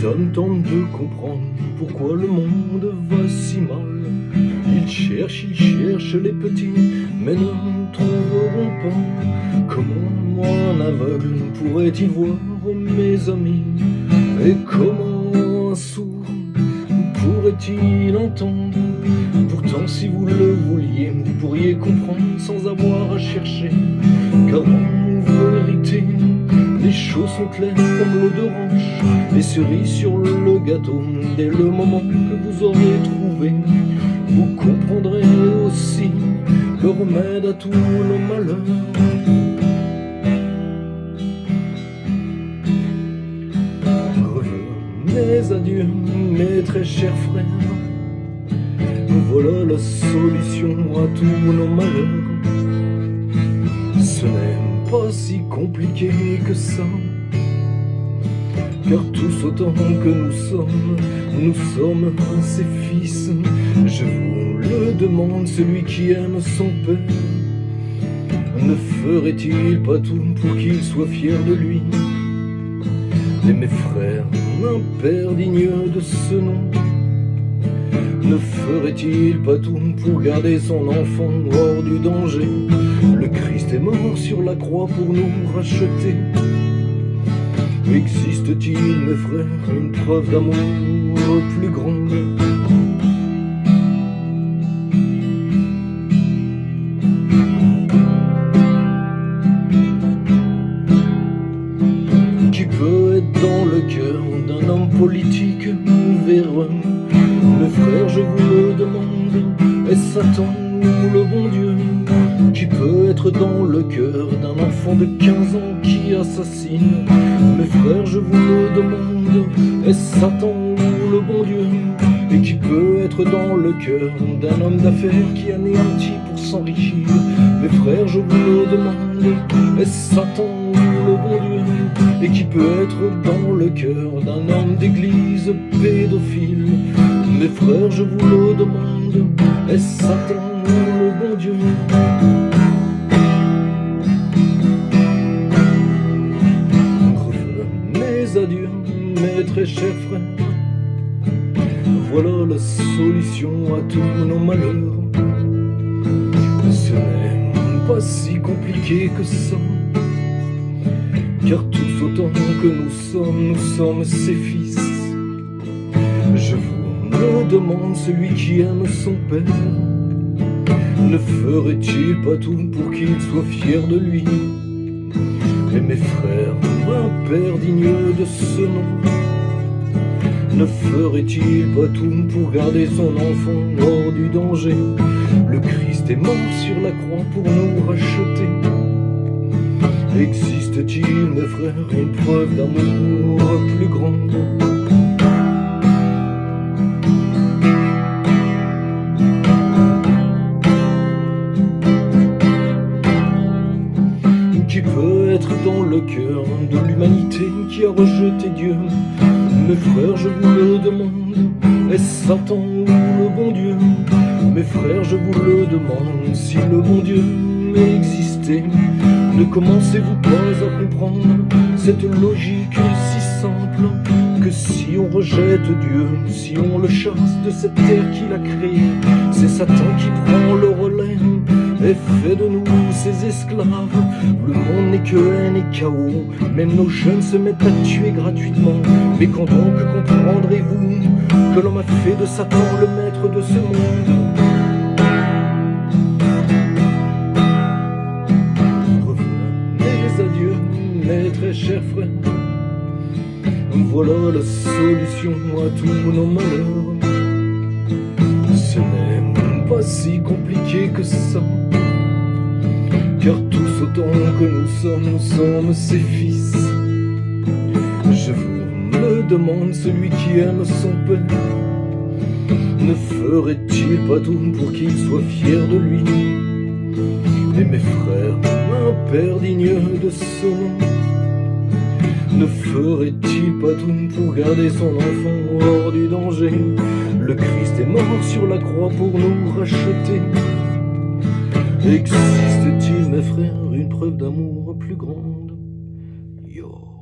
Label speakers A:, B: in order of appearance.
A: hommes tentent de comprendre pourquoi le monde va si mal. Ils cherchent les petits, mais ne trouveront pas. Comment un aveugle pourrait-il voir mes amis? Et comment un sourd pourrait-il entendre? Pourtant si vous le vouliez, vous pourriez comprendre sans avoir à chercher. Car en vérité, les choses sont claires comme l'eau d'orange, les cerises sur le gâteau. Dès le moment que vous aurez trouvé, vous comprendrez aussi le remède à tous nos malheurs. Revenez à Dieu, mes très chers frères, voilà la solution à tous nos malheurs. Ce n'est pas si compliqué que ça, car tous autant que nous sommes ses fils. Je vous le demande, celui qui aime son père, ne ferait-il pas tout pour qu'il soit fier de lui? Et mes frères, un père digne de ce nom, ne ferait-il pas tout pour garder son enfant hors du danger? Le Christ est mort sur la croix pour nous racheter. Existe-t-il, mes frères, une preuve d'amour plus grande? Qui peut être dans le cœur d'un homme politique véreux? Mes frères, je vous le demande, est-ce Satan ou le bon Dieu? Qui peut être dans le cœur d'un enfant de 15 ans qui assassine? Mes frères, je vous le demande, est-ce Satan ou le bon Dieu? Et qui peut être dans le cœur d'un homme d'affaires qui anéantit pour s'enrichir? Mes frères, je vous le demande, est-ce Satan ou le bon Dieu? Et qui peut être dans le cœur d'un homme d'église pédophile? Mes frères, je vous le demande, est-ce Satan ou le bon Dieu? Revenez à Dieu, mes très chers frères, voilà la solution à tous nos malheurs. Ce n'est pas si compliqué que ça, car tous autant que nous sommes ses fils. Je vous le demande, celui qui aime son père, ne ferait-il pas tout pour qu'il soit fier de lui? Et mes frères, un père digne de ce nom, ne ferait-il pas tout pour garder son enfant hors du danger? Le Christ est mort sur la croix pour nous racheter. Existe-t-il, mes frères, une preuve d'amour plus grande? Qui peut être dans le cœur de l'humanité qui a rejeté Dieu? Mes frères, je vous le demande, est-ce Satan ou le bon Dieu? Mes frères, je vous le demande, si le bon Dieu existait, ne commencez-vous pas à comprendre cette logique si simple, que si on rejette Dieu, si on le chasse de cette terre qu'il a créée, c'est Satan qui prend le relais et fait de nous ses esclaves. Le monde n'est que haine et chaos, même nos jeunes se mettent à tuer gratuitement. Mais quand donc comprendrez-vous que l'homme a fait de Satan le maître de ce monde? Revenez à Dieu, mes très chers frères, voilà la solution à tous nos malheurs. Ce n'est pas si compliqué que ça, car tous autant que nous sommes ses fils. Je vous le demande, celui qui aime son père, ne ferait-il pas tout pour qu'il soit fier de lui? Et mes frères, un père digne de ce nom, ne ferait-il pas tout pour garder son enfant hors du danger? Le Christ est mort sur la croix pour nous racheter. Existe-t-il, mes frères, une preuve d'amour plus grande? Yo.